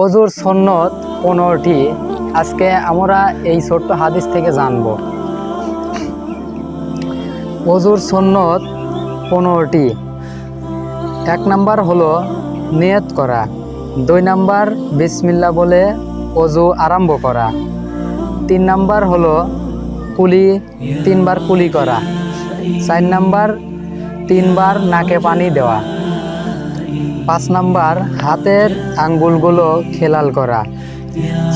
ওযুর সুন্নত 15টি। আজকে আমরা এই ছোট্ট হাদিস থেকে জানব। ওযুর সুন্নত 15টি। 1 নাম্বার হলো নিয়ত করা। 2 নাম্বার বিসমিল্লাহ বলে ওযু আরম্ভ করা। 3 নাম্বার হলো কুলি, 3 বার কুলি করা। 4 নাম্বার 3 বার নাকে পানি দেওয়া। 5 নাম্বার হাতের আঙ্গুলগুলো খেলাল করা।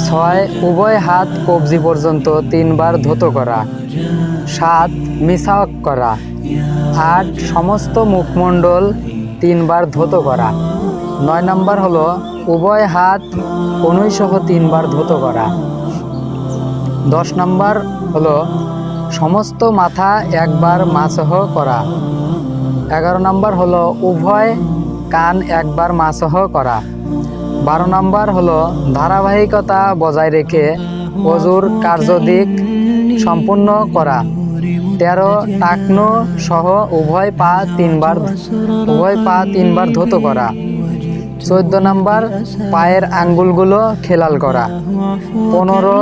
6 উভয় হাত কবজি পর্যন্ত 3 বার ধৌত করা। 7 মিসওয়াক করা। 8 সমস্ত মুখমণ্ডল 3 বার ধৌত করা। 9 নাম্বার হলো উভয় হাত কনুইসহ 3 বার ধৌত করা। 10 নাম্বার হলো সমস্ত মাথা একবার মাসহ করা। 11 নাম্বার হলো উভয় কান একবার মাসহ করা। 12 নাম্বার হলো ধারাবাহিকতা বজায় রেখে ওযুর কার্যদিক সম্পূর্ণ করা। 13 টাকনু সহ উভয় পা 3 বার ধৌত করা। 14 নাম্বার পায়ের আঙ্গুলগুলো খেলাল করা। 15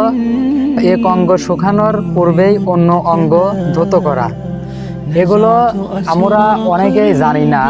এক অঙ্গ শুকানোর পূর্বেই অন্য অঙ্গ ধৌত করা। এগুলো আমরা অনেকেই জানি না।